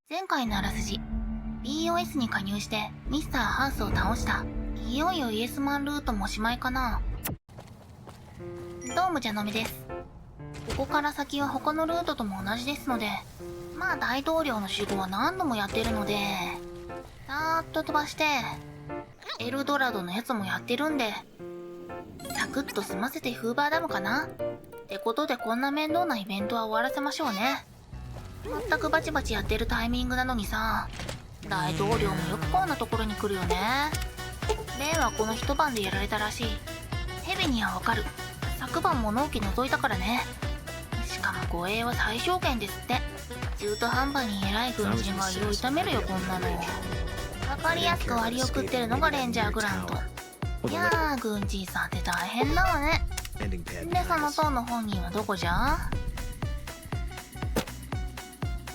前回のあらすじ、BOS に加入してミスターハウスを倒した。いよいよイエスマンルートもおしまいかな。どうもじゃのみです。ここから先は他のルートとも同じですので、まあ大統領の守護は何度もやってるので、さーっと飛ばして、エルドラドのやつもやってるんで、サクッと済ませてフーバーダムかなってことで、こんな面倒なイベントは終わらせましょうね。全くバチバチやってるタイミングなのにさ、大統領もよくこんなところに来るよね。レンはこの一晩でやられたらしい。ヘビにはわかる。昨晩物置覗いたからね。しかも護衛は最小限ですって。中途半端に偉い軍人が胃を痛めるよ、こんなの。わかりやすく割り送ってるのがレンジャーグラント。いやー、軍人さんって大変だわね。で、その塔の本人はどこじゃ？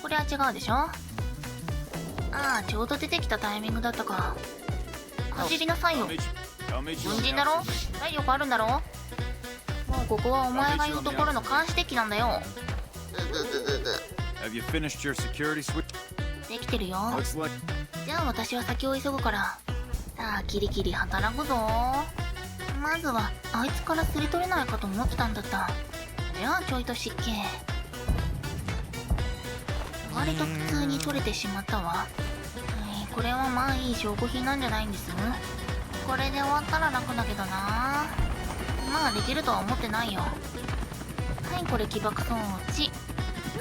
これは違うでしょ。ああ、ちょうど出てきたタイミングだったか。走りなさいよ。軍人だろ？体力あるんだろ？もうここはお前が言うところの監視デッキなんだよ。できてるよ。じゃあ私は先を急ぐから。さあ、キリキリ働くぞ。まずはあいつからすり取れないかと思ってたんだった。じゃあちょいと失敬。割と普通に取れてしまったわ。これはまあいい証拠品なんじゃないんです。これで終わったら楽だけどな。まあできるとは思ってないよ。はい、これ起爆装置。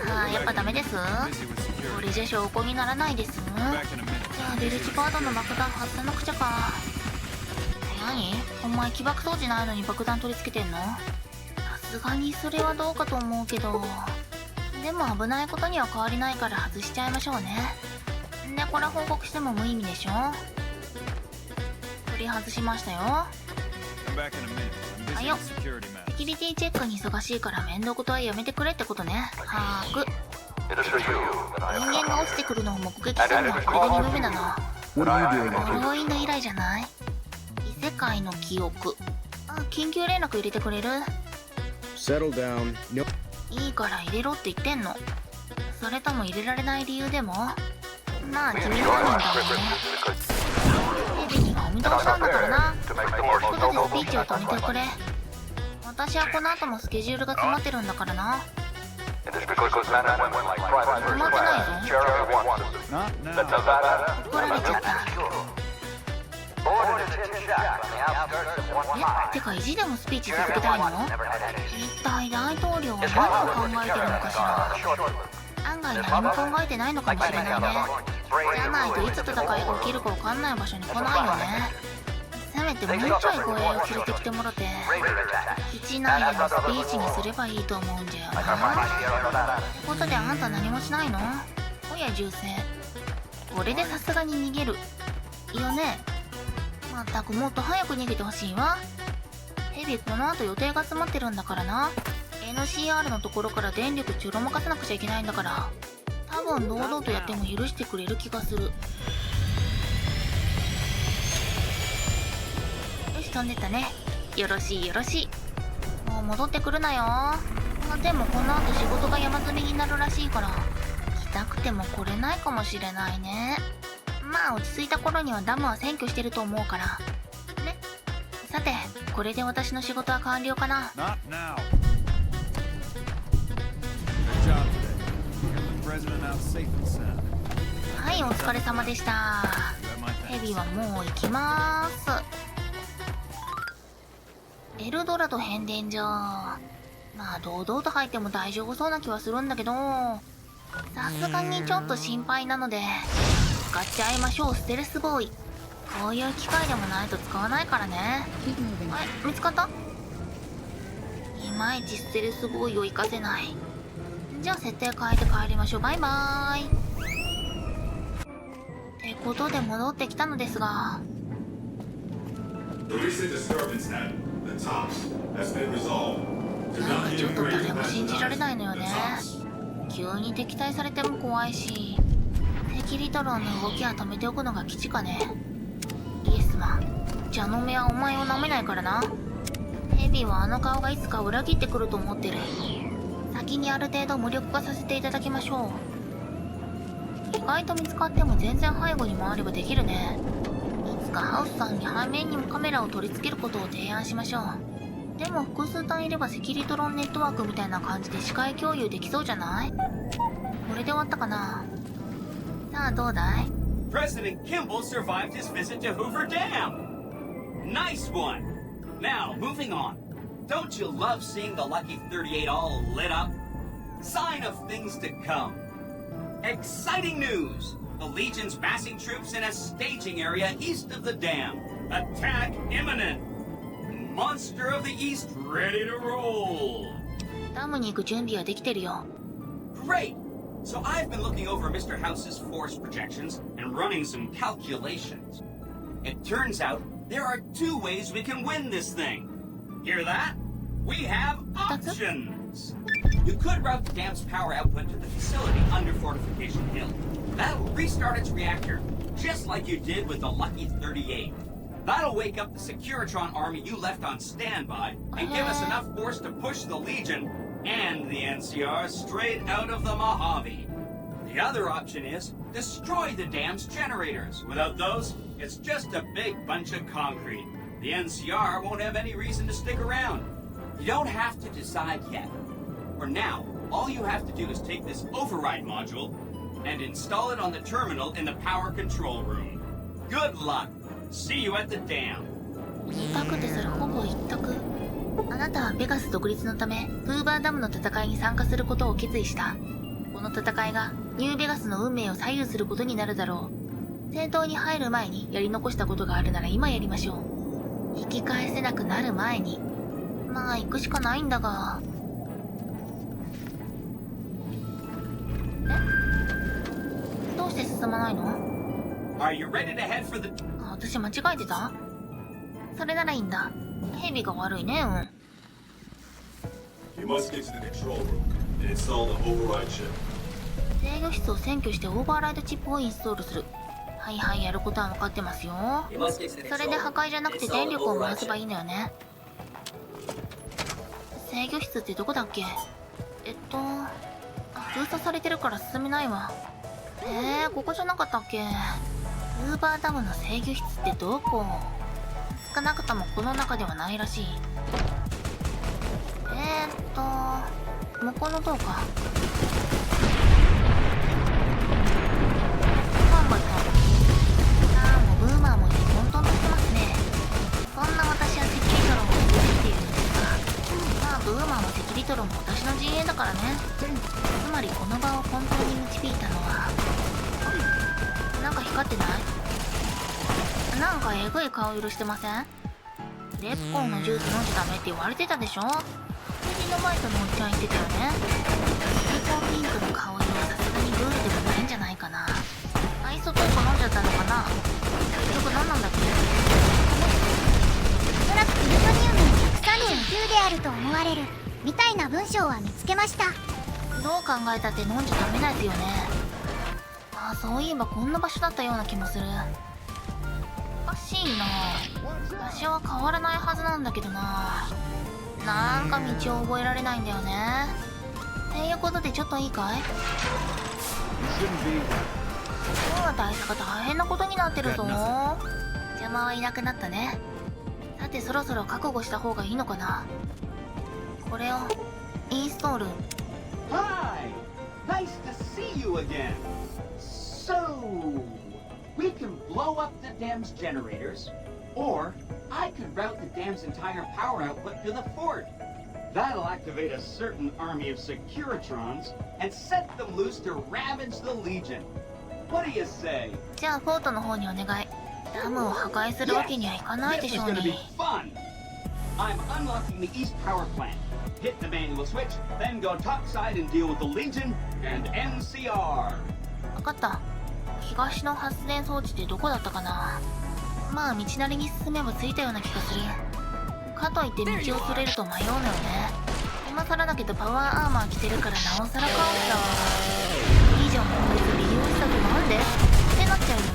ああ、やっぱダメです。これじゃ証拠にならないです。じゃあベルチパードの爆弾外さなくちゃか。何？お前起爆装置ないのに爆弾取り付けてんの？さすがにそれはどうかと思うけど。でも危ないことには変わりないから外しちゃいましょうね。で、これ報告しても無意味でしょ。取り外しましたよ。はいよ。セキュリティチェックに忙しいから面倒事はやめてくれってことね。把握。人間が落ちてくるのを目撃するのはこれで2度目だな。ハロウィンド以来じゃない？異世界の記憶。あ、緊急連絡入れてくれる？いいから入れろって言ってんの。それとも入れられない理由でも？まあ君本人だもんね。ヘビにはお見通しなんだからな。ということでスピーチを止めてくれ。私はこの後もスケジュールが詰まってるんだからな。詰まってないぞ。怒られちゃった。てか意地でもスピーチ続けたいの？一体大統領は何を考えてるのかしら。案外何も考えてないのかもしれないね。じゃないといつ戦いが起きるか分かんない場所に来ないよね。せめてもうちょい護衛を連れてきてもらって基地内でのスピーチにすればいいと思うんじゃよな。ってことであんた何もしないの？おや銃声。これでさすがに逃げるよね。まったくもっと早く逃げてほしいわ。ヘビこの後予定が詰まってるんだからな。NCR のところから電力ちょろまかさなくちゃいけないんだから、多分堂々とやっても許してくれる気がする。よし、飛んでったね。よろしいよろしい。もう戻ってくるなよ。でもこの後仕事が山積みになるらしいから来たくても来れないかもしれないね。まあ落ち着いた頃にはダムは占拠してると思うからね。さて、これで私の仕事は完了かな。はい、お疲れ様でした。ヘビはもう行きまーす。エルドラド変電所。まあ堂々と入っても大丈夫そうな気はするんだけど、さすがにちょっと心配なので使っちゃいましょう。ステルスボーイ。こういう機械でもないと使わないからね。見つかった？いまいちステルスボーイを活かせない。じゃあ設定変えて帰りましょう。バイバーイ。ってことで戻ってきたのですが、なんかちょっと誰も信じられないのよね。急に敵対されても怖いし、敵リトロンの動きは止めておくのが基地かね。イエスマン、ジャノメはお前を舐めないからな。ヘビはあの顔がいつか裏切ってくると思ってる。先にある程度無力化させていただきましょう。意外と見つかっても全然背後に回ればできるね。いつかハウスさんに背面にもカメラを取り付けることを提案しましょう。でも複数単いればセキュリトロンネットワークみたいな感じで視界共有できそうじゃない？これで終わったかな。さあどうだい？ President Kimball survived his visit to Hoover Dam. Nice one. Now, moving on. Don't you love seeing the Lucky 38 all lit up? Sign of things to come. Exciting news! The Legion's massing troops in a staging area east of the dam. Attack imminent. Monster of the East ready to roll. ダムに行く準備はできてるよ。Great! So I've been looking over Mr. House's force projections and running some calculations. It turns out there are two ways we can win this thing. Hear that? We have options. You could route the dam's power output to the facility under Fortification Hill. That'll restart its reactor, just like you did with the Lucky 38. That'll wake up the Securitron army you left on standby and give us enough force to push the Legion and the NCR straight out of the Mojave. The other option is destroy the dam's generators. Without those, it's just a big bunch of concrete. The NCR won't have any reason to stick around. You don't have to decide yet. For now, all you have to do is take this override module and install it on the terminal in the power control room. Good luck. See you at the dam. 二択ってそれほぼ一択。あなたはベガス独立のためフーバーダムの戦いに参加することを決意した。この戦いがニューベガスの運命を左右することになるだろう。戦闘に入る前にやり残したことがあるなら今やりましょう。引き返せなくなる前に。まあ行くしかないんだが。え？どうして進まないの？ Are you ready to head for the... 私間違えてた？それならいいんだ。蛇が悪いね。You must get to the control room and install the override chip. 制御室を占拠してオーバーライドチップをインストールする。はいはい、やることは分かってますよ。それで破壊じゃなくて電力を回せばいいのよね。制御室ってどこだっけ？封鎖されてるから進めないわ。ここじゃなかったっけ？ウーバーダムの制御室ってどこ？少なくともこの中ではないらしい。向こうの塔か。ファンがいた。もうブーマーもいて混沌としてますね。そんな私はセキュリトロンを導いているのですが、まあブーマーもセキュリトロンも私の陣営だからね。つまりこの場を本当に導いたのは、なんか光ってない？なんかえぐい顔色してません？レッコンのジュース飲んじゃダメって言われてたでしょ？ディノマイトのおっちゃん言ってたよね。ピーコンピンクの顔色はさすがにグールでもないんじゃないかな。アイソトープ飲んじゃったのかな。結局何なんだっけ？おそらくプルトニウム139であると思われるみたいな文章は見つけました。どう考えたって飲んじゃダメなやつよね。あ、そういえばこんな場所だったような気もする。おかしいな。場所は変わらないはずなんだけどな。なんか道を覚えられないんだよね。っていうことでちょっといいかい？今日は大佐が大変なことになってるぞ。邪魔はいなくなったね。さてそろそろ覚悟した方がいいのかな。これをインストール。Hi! Nice to see you again. So, we can blow up the dam's generators, or I could route the dam's entire power output to the fort. That'll activate a certain army of Securitrons and set them loose to ravage the Legion. What do you say? じゃあフォートの方にお願い。ダムを破壊するわけにはいかないで This し is ょう gonna be に。 fun. I'm unlocking the East Power Plant. Hit the manual switch, then go topside and deal with the Legion and NCR. 分かった。東の発電装置ってどこだったかな。まあ道なりに進めば着いたような気がする。かといって道をそれると迷うのよね。今更だけどパワーアーマー着てるからなおさらカオスだわ。以上もこいつ美容師だとなんでってなっちゃうよね。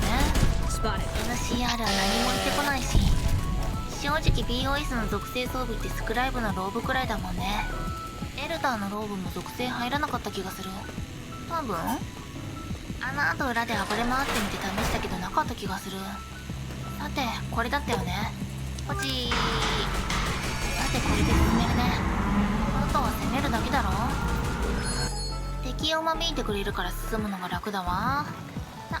NCR は何も言ってこないし、正直 BOS の属性装備ってスクライブのローブくらいだもんね。エルターのローブも属性入らなかった気がする。多分あの後裏で暴れ回ってみて試したけどなかった気がする。さてこれだったよね。ポチー。さてこれで進めるね。あとは攻めるだけだろ。敵を間引いてくれるから進むのが楽だわ。さ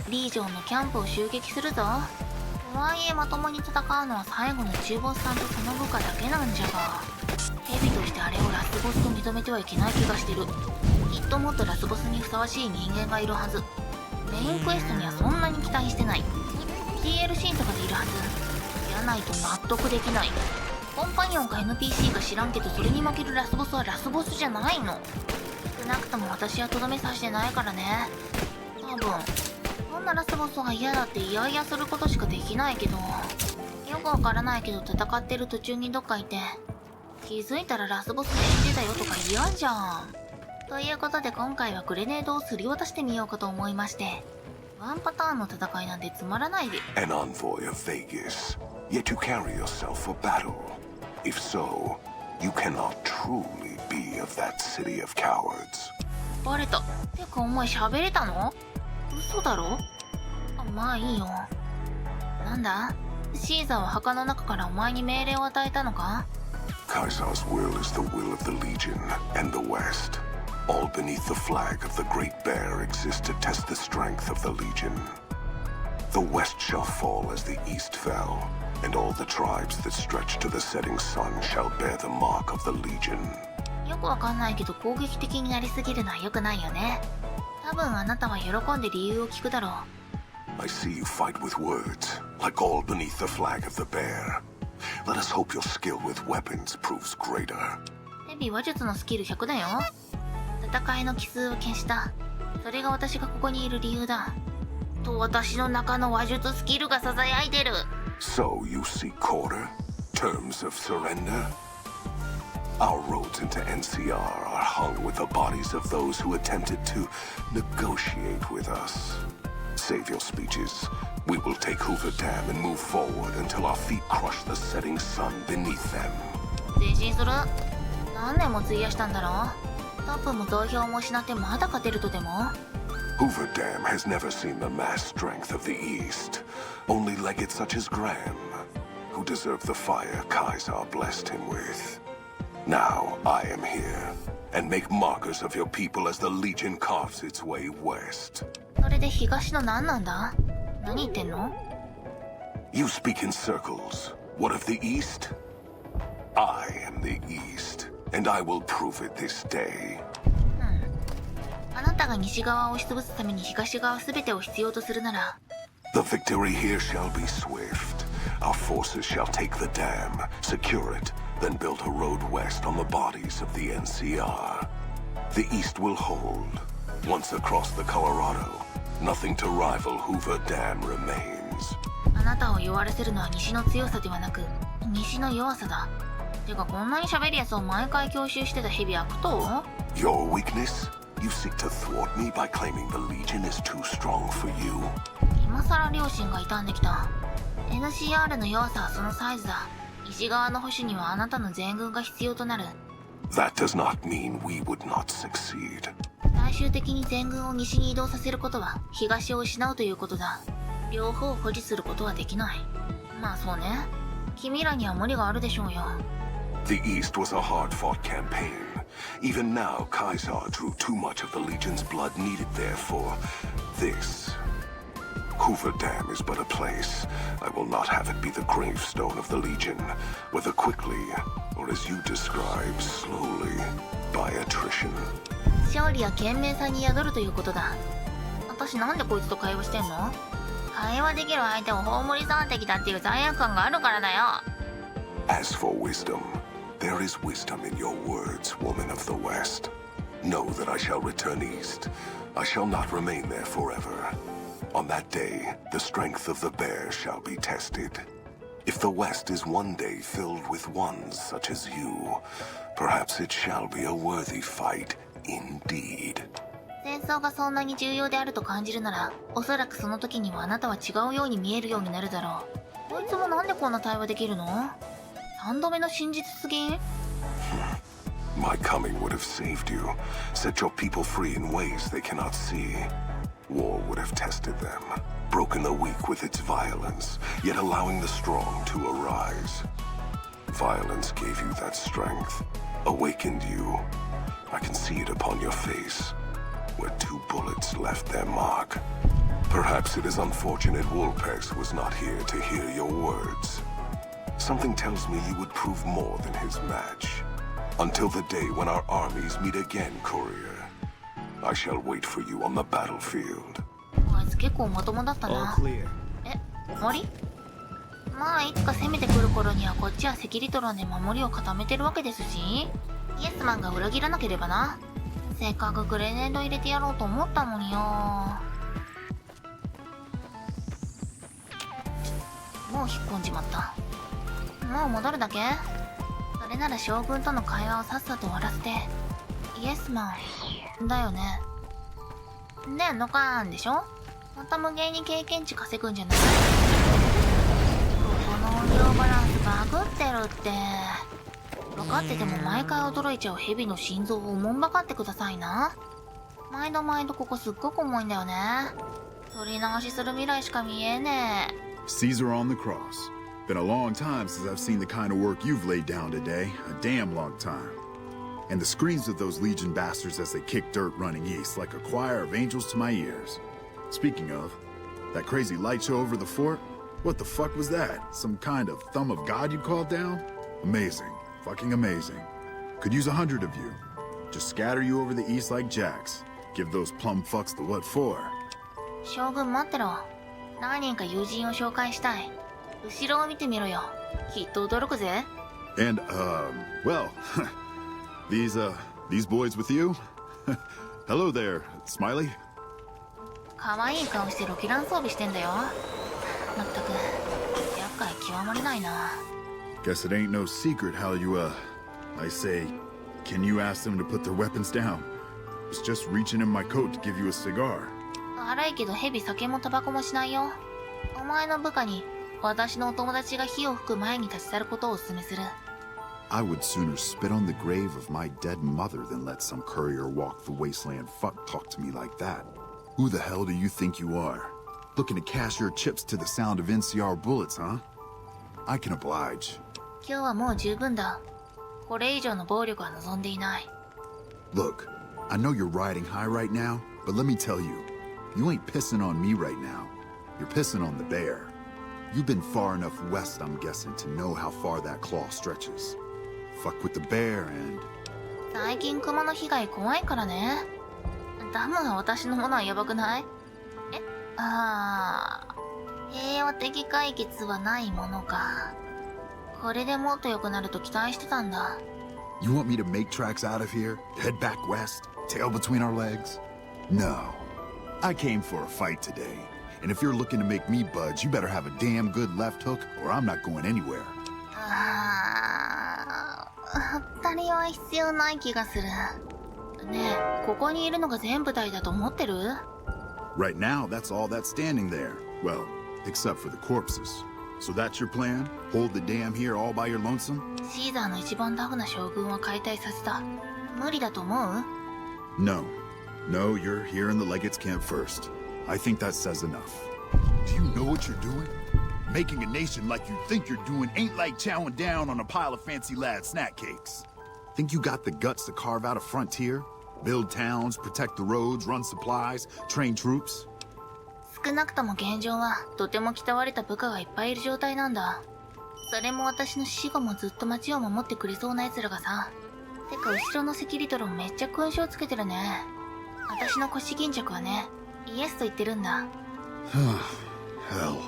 リージョンのキャンプを襲撃するぞ。とはいえまともに戦うのは最後の中ボスさんとその部下だけなんじゃが、ヘビとしてあれをラスボスと認めてはいけない気がしてる。きっともっとラスボスにふさわしい人間がいるはず。メインクエストにはそんなに期待してない。 DLC とかでいるはず。じゃないと納得できない。コンパニオンか NPC か知らんけど、それに負けるラスボスはラスボスじゃないの。少なくとも私はとどめさしてないからね。多分そんなラスボスが嫌だってイヤイヤすることしかできないけど、よくわからないけど戦ってる途中にどっかいて気づいたらラスボスで演じたよとか嫌じゃん。ということで今回はグレネードをすり渡してみようかと思いまして。ワンパターンの戦いなんてつまらないで。 An envoy of Vegas, yet you carry yourself for battle. If so, you cannot truly be of that city of cowards. バレた。てかお前喋れたの？嘘だろ？あ、まあいいよ。なんだ？シーザーは墓の中からお前に命令を与えたのか？ Kaisar's will is the will of the Legion and the West. All beneath the flag of the Great Bear exist to test the strength of the Legion. The West shall fall as the East fell, and all the tribes that stretch to the setting sun shall bear the mark of the Legion. よくわかんないけど攻撃的になりすぎるのは良くないよね。多分あなたは喜んで理由を聞くだろう。 I see you fight with words, like all beneath the flag of the bear. Let us hope your skill with weapons proves greater. ヘビ話術のスキル100だよ。戦いの奇数を消した。それが私がここにいる理由だ。と私の中の話術スキルが囁いてる。 So you seek quarter? Terms of surrender? Our roads into NCR are hung with the bodies of those who attempted to negotiate with us. Save your speeches. We will take Hoover Dam and move forward until our feet crush the setting sun beneath them. 前進する。何年も費やしたんだろう。トップも投票も失ってまだ勝てるとでも？ Hoover Dam has never seen the mass strength of the East. Only legates such as Graham, who deserve the fire Kaisar blessed him with. Now I am here, and make markers of your people as the Legion carves its way west. それで東の何なんだ？何言ってんの？ You speak in circles. What of the East? I am the East, and I will prove it this day. あなたが西側を押しつぶすために東側全てを必要とするなら、 The victory here shall be swift. Our forces shall take the dam, secure it, then build a road west on the bodies of the NCR. The East will hold. Once across the Colorado, nothing to rival Hoover Dam remains. あなたを弱らせるのは西の強さではなく西の弱さだ。てかこんなに喋るやつを毎回強襲してたヘビ悪党？ Your weakness? You seek to thwart me by claiming the Legion is too strong for you? 今さら両親が傷んできた。 NCR の弱さはそのサイズだ。西側の保守にはあなたの全軍が必要となる。 That does not mean we would not succeed. 最終的に全軍を西に移動させることは東を失うということだ。両方を保持することはできない。まあそうね。君らには無理があるでしょうよ。 The East was a hard-fought campaign. Even now, Kaisar drew too much of the Legion's blood needed there for this. Hoover Dam is but a place. I will not have it be the gravestone of the Legion, whether quickly, or as you describe, slowly, by attrition. 勝利は賢明さに宿るということだ。私なんでこいつと会話してんの？会話できる相手を葬り去ってきたっていう罪悪感があるからだよ。 As for wisdom, there is wisdom in your words, woman of the West. Know that I shall return east. I shall not remain there forever. On that day, the strength of the bear shall be tested. If the West is one day filled with ones such as you, perhaps it shall be a worthy fight indeed. 戦争がそんなに重要であると感じるなら、おそらくその時にはあなたは違うように見えるようになるだろう。こいつもなんでこんな対話できるの？3度目の真実すぎん？ My coming would have saved you, set your people free in ways they cannot see. War would have tested them, broken the weak with its violence, yet allowing the strong to arise. Violence gave you that strength, awakened you. I can see it upon your face, where 2 bullets left their mark. Perhaps it is unfortunate Wolpex was not here to hear your words. Something tells me you would prove more than his match. Until the day when our armies meet again, Courier. I shall wait for you on the battlefield. あいつ結構まともだった All な。 clear. え、終わり？まあいつか攻めてくる頃にはこっちはセキリトロンで守りを固めてるわけですし、イエスマンが裏切らなければな。せっかくグレネード入れてやろうと思ったのによ。もう引っ込んじまった。もう戻るだけ？それなら将軍との会話をさっさと終わらせて。イエスマンだよね。で、ノカーンでしょ？また無限に経験値稼ぐんじゃない？ここの音量バランスバグってるって。分かってても毎回驚いちゃう蛇の心臓をおもんばかってくださいな。毎度毎度ここすっごく重いんだよね。取り流しする未来しか見えねえ。 Caesar on the cross. Been a long time since I've seen the kind of work you've laid down today. A damn long time. And the screams of those Legion bastards as they kick dirt running east like a choir of angels to my ears. Speaking of, that crazy light show over the fort? What the fuck was that? Some kind of thumb of God you called down? Amazing. Fucking amazing. Could use 100 of you. Just scatter you over the east like jacks. Give those plum fucks the what for. 将軍待ってろ。何人か友人を紹介したい。後ろを見てみろよ。きっと驚くぜ。And, well, these boys with you? Hello there, Smiley. 可愛い顔してロキラン装備してんだよ。まったく、厄介極まりないな。Guess it ain't no secret how you, I say, can you ask them to put their weapons down? It's just reaching in my coat to give you a cigar. 荒いけどヘビ酒もタバコもしないよ。お前の部下に私のお友達が火を吹く前に立ち去ることをお勧めする。I would sooner spit on the grave of my dead mother than let some courier walk the wasteland fuck talk to me like that. Who the hell do you think you are? Looking to cash your chips to the sound of NCR bullets, huh? I can oblige. 今日はもう十分だ。これ以上の暴力は望んでいない。Look, I know you're riding high right now, but let me tell you, you ain't pissing on me right now. You're pissing on the bear. You've been far enough west, I'm guessing, to know how far that claw stretches. Fuck with the bear and... 最近クマの被害怖いからね。ダムは私のものはやばくない？平和的解決はないものか。これでもっと良くなると期待してたんだ。You want me to make tracks out of here? Head back west? Tail between our legs? No. I came for a fight today. And if you're looking to make me budge, you better have a damn good left hook, or I'm not going anywhere. 二人は必要ない気がする。ねえ、ここにいるのが全部隊だと思ってる？ Right now, that's all that's standing there. Well, except for the corpses. So that's your plan? Hold the dam here all by your lonesome? シーザーの一番タフな将軍は解体させた。無理だと思う？ No. No, you're here in the Legates camp first. I think that says enough. Do you know what you're doing? Making a nation like you think you're doing ain't like chowing down on a pile of fancy lad snack cakes. Think you got the guts to carve out a frontier? Build towns, protect the roads, run supplies, train troops? 少なくとも現状はとても鍛われた部下がいっぱいいる状態なんだ。それも私の死後もずっと町を守ってくれそうな奴らがさ。てか後ろのセキュリトロめっちゃ勲章つけてるね。私の腰巾着はね、イエスと言ってるんだ。Hell.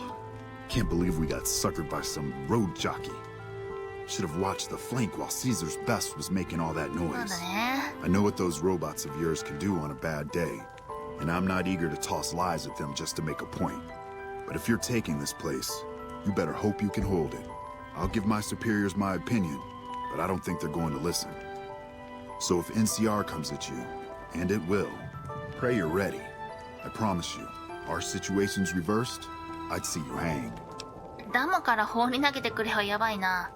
Can't believe we got suckered by some road jockey. Should have watched the flank while Caesar's best was making all that そうだ noise. ね。 I know what those robots of yours can do on a bad day, and I'm not eager to toss lies at them just to make a point. But if you're taking this place, you better hope you can hold it. I'll give my superiors my opinion, but I don't think they're going to listen. So if NCR comes at you, and it will, pray you're ready. I promise you, our situation's reversed, I'd see you hanged. ダムから放り投げてくれはやばいな。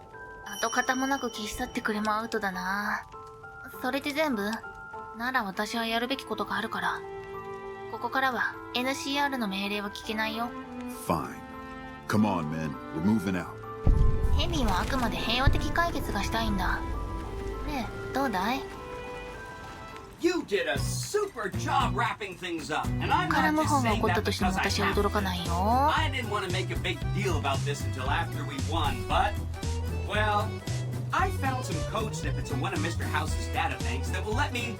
跡形もなく消し去ってくれもアウトだな。それで全部？なら私はやるべきことがあるから。ここからは NCR の命令は聞けないよ。 Fine. Come on, men. We're moving out. ヘビーはあくまで平和的解決がしたいんだ。ねえ、どうだい？ You did a super job wrapping things up, and I'm カラ not ム just ホンが saying 起こった that としても because I 私は have 驚かないよ。 I didn't want to make a big deal about this until after we won, but, well, I found some code snippets in one of Mr. House's databanks that will let me,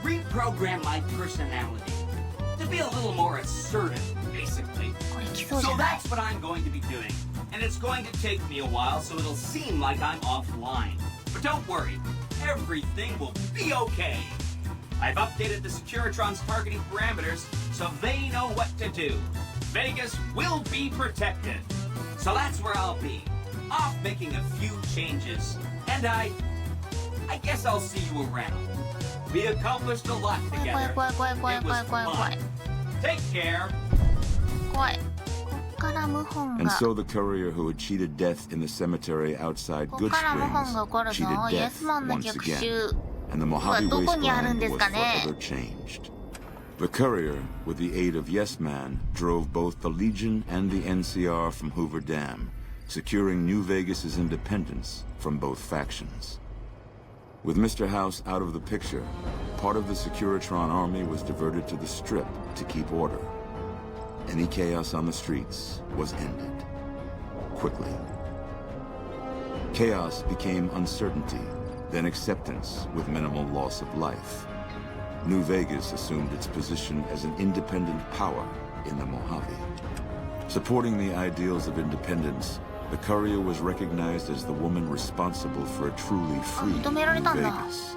reprogram my personality to be a little more assertive, basically. これ来そうじ So ゃない？ that's what I'm going to be doing, and it's going to take me a while, so it'll seem like I'm offline. But don't worry, everything will be okay. I've updated the Securitron's targeting parameters so they know what to do. Vegas will be protected. So that's where I'll be, off making a few changes. And I guess I'll see you around. We accomplished a lot 怖い together. 怖い怖い怖い It 怖い was 怖い怖い fun. Take care. 怖い。こっから謀反 And が。 so the courier who had cheated death in the cemetery outside こっ Good から謀反 Springs が起こる cheated ぞ。イエ death スマンの once 逆 again, 襲。 and the Mojave どこにあるん wasteland です was かね？ forever changed. The courier, with the aid of Yes Man, drove both the Legion and the NCR from Hoover Dam, securing New Vegas's independence from both factions. With Mr. House out of the picture, part of the Securitron army was diverted to the Strip to keep order. Any chaos on the streets was ended. Quickly. Chaos became uncertainty, then acceptance with minimal loss of life. New Vegas assumed its position as an independent power in the Mojave. Supporting the ideals of independence, the courier was recognized as the woman responsible for a truly free New 認められたんだ。 Vegas.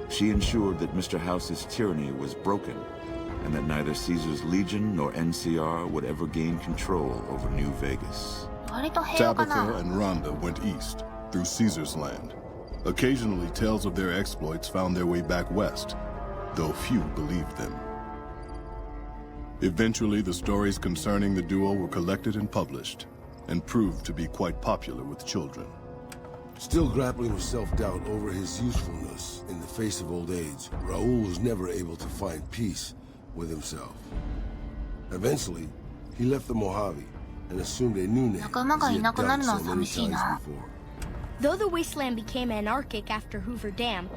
She ensured that Mr. House's tyranny was broken, and that neither Caesar's Legion nor NCR would ever gain control over New Vegas. 割と平和か Tabitha な。 and Rhonda went east, through Caesar's land. Occasionally, tales of their exploits found their way back west, though few believed them. Eventually, the stories concerning the duo were collected and published, and proved to be quite popular with children. Still grappling with self-doubt over his usefulness in the face of old age, Raul was never able to find peace with himself. Eventually, he left the Mojave and assumed a new name, 仲間が as い he な had くなる done のは so 寂 many しいな。 times before. Though the wasteland became anarchic after Hoover Dam,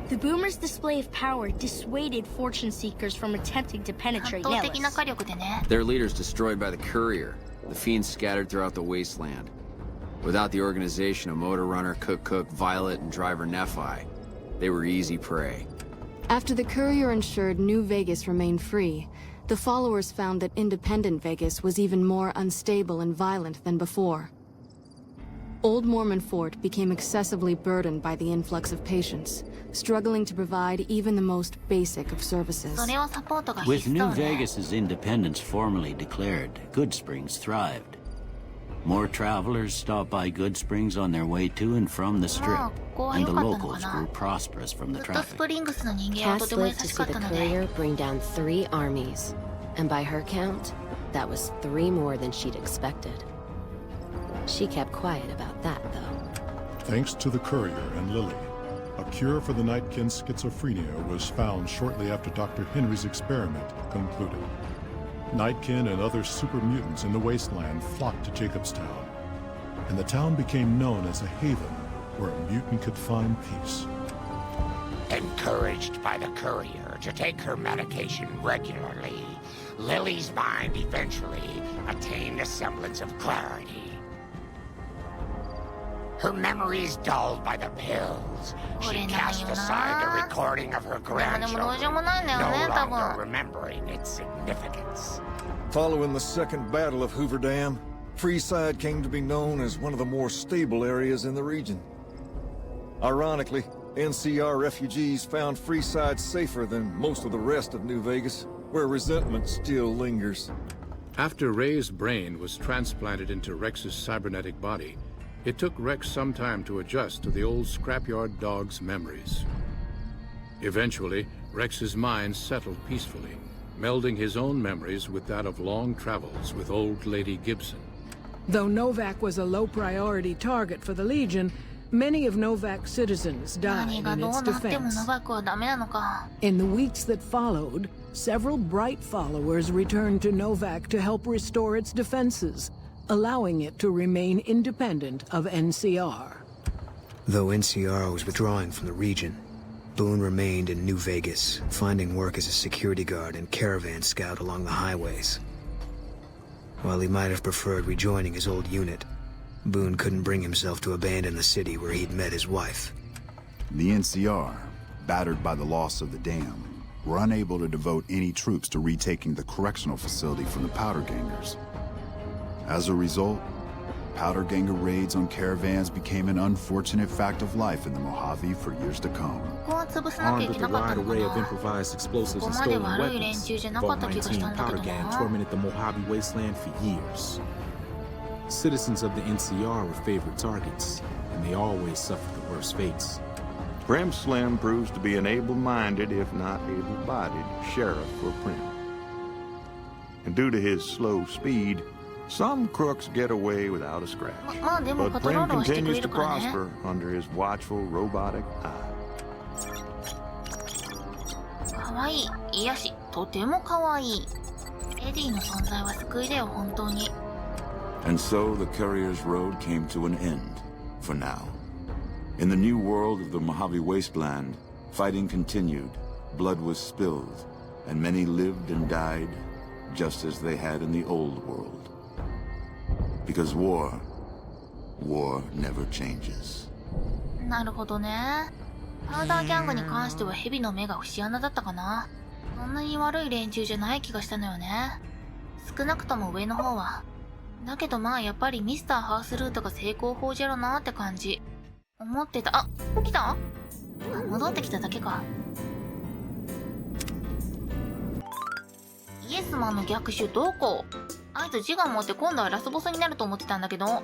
the Boomers' display of power dissuaded fortune seekers from attempting to 圧 penetrate 倒的な Nellis. 火力でね。 Their leaders destroyed by the courier, the fiends scattered throughout the wasteland. Without the organization of Motor Runner, Cook, Violet, and Driver Nephi, they were easy prey. After the courier ensured New Vegas remained free, the followers found that independent Vegas was even more unstable and violent than before. Old Mormon Fort became excessively burdened by the influx of patients, struggling to provide even the most basic of services. それをサポートが With 必須 New だね。 Vegas's independence formally declared, Good Springs thrived. More travelers stopped by Good Springs on their way to and from the Strip, まあ、ここは and 良 the かったのか locals な。 grew prosperous from the ずっとス traffic. プリングスの人間はと Cass ても優 lived to し see かっ the たので。 courier bring down 3 armies. And by her count, that was 3 more than she'd expected. She kept quiet about that, though. Thanks to the courier and Lily, a cure for the Nightkin's schizophrenia was found shortly after Dr. Henry's experiment concluded. Nightkin and other super mutants in the wasteland flocked to Jacobstown, and the town became known as a haven where a mutant could find peace. Encouraged by the courier to take her medication regularly, Lily's mind eventually attained a semblance of clarity. Her memories dulled by the pills, she cast aside the recording of her grandchildren, no longer remembering its significance. Following the Second Battle of Hoover Dam, Freeside came to be known as one of the more stable areas in the region. Ironically, NCR refugees found Freeside safer than most of the rest of New Vegas, where resentment still lingers. After Ray's brain was transplanted into Rex's cybernetic body, it took Rex some time to adjust to the old scrapyard dog's memories. Eventually, Rex's mind settled peacefully, melding his own memories with that of long travels with old Lady Gibson. Though Novak was a low-priority target for the Legion, Many of Novak's citizens 何 died が in どう its なっても defense. ノバクはダメなのか。In the weeks that followed, several bright followers returned to Novak to help restore its defenses, allowing it to remain independent of NCR. Though NCR was withdrawing from the region, Boone remained in New Vegas, finding work as a security guard and caravan scout along the highways. While he might have preferred rejoining his old unit, Boone couldn't bring himself to abandon the city where he'd met his wife. The NCR, battered by the loss of the dam, were unable to devote any troops to retaking the correctional facility from the Powder Gangers. As a result, Powder Ganger raids on caravans became an unfortunate fact of life in the Mojave for years to come. ここは潰さなきゃいけなかったのかな。 improvised explosives ここ and まで stolen 悪い連 weapons. 中じゃなかった気がしたんだけ Vault ど 19 Powder Gang な。 tormented the Mojave wasteland for years. Citizens of the NCR were favorite targets, and they always suffered the worst fates. Prim Slim proves to be an able-minded, if not able-bodied, sheriff for Prim. And due to his slow speed, some crooks get away without a scratch. まあでも But パトロー Prim ルはしてくれ continues る to からね。 prosper under his watchful, robotic eye. かわいい。癒し。とてもかわいい。エディの存在は救いだよ、本当に。 And so the Courier's road came to an end, for now. In the new world of the Mojave Wasteland, fighting continued, blood was spilled, and many lived and died, just as they had in the old world. Because war never changes. なるほどね。パウダーギャングに関してはヘビの目が節穴だったかな。そんなに悪い連中じゃない気がしたのよね。少なくとも上の方は。だけどまあやっぱりミスターハースルートが成功法じゃろなって感じ。思ってた。あ、来た？あ、戻ってきただけか。イエスマンの逆襲どこ？あいつ自我持って今度はラスボスになると思ってたんだけど。ど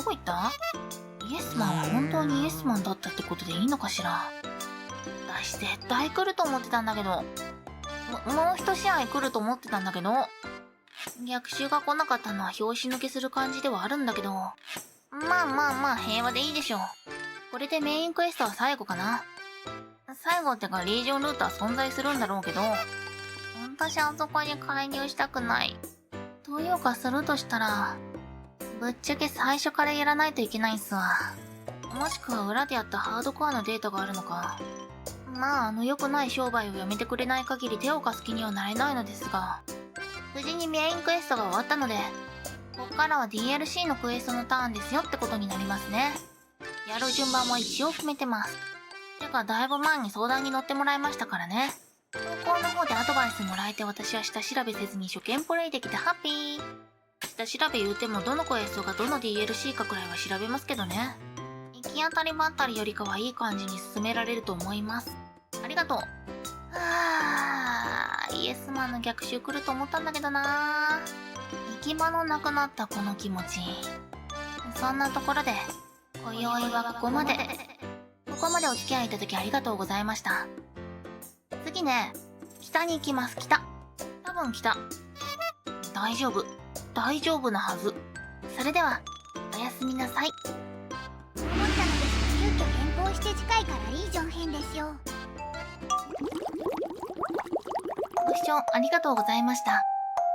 こ行った？イエスマンは本当にイエスマンだったってことでいいのかしら。私絶対来ると思ってたんだけど。もう一試合来ると思ってたんだけど。逆襲が来なかったのは拍子抜けする感じではあるんだけど。まあ平和でいいでしょう。これでメインクエストは最後かな。最後ってかリージョンルートは存在するんだろうけど、私あそこに介入したくない。というかするとしたら、ぶっちゃけ最初からやらないといけないんすわ。もしくは裏でやったハードコアのデータがあるのか。まあ良くない商売をやめてくれない限り手を貸す気にはなれないのですが、無事にメインクエストが終わったので、こっからは DLC のクエストのターンですよってことになりますね。やる順番も一応決めてます。てかだいぶ前に相談に乗ってもらいましたからね。投稿の方でアドバイスもらえて私は下調べせずに初見プレイできてハッピー。下調べ言うてもどのクエストがどの DLC かくらいは調べますけどね。行き当たりばったりよりかはいい感じに進められると思います。ありがとう。イエスマンの逆襲来ると思ったんだけどな。行き場のなくなったこの気持ち。そんなところで、今宵はここまで。ここまでお付き合いいただきありがとうございました。次ね、北に行きます、北。多分北。大丈夫。大丈夫なはず。それでは、おやすみなさい。思ったのですが、急遽変更して次回からリージョン編ですよ。ご視聴ありがとうございました。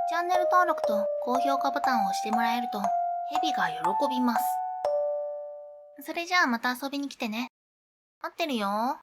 チャンネル登録と高評価ボタンを押してもらえると、ヘビが喜びます。それじゃあまた遊びに来てね。待ってるよ。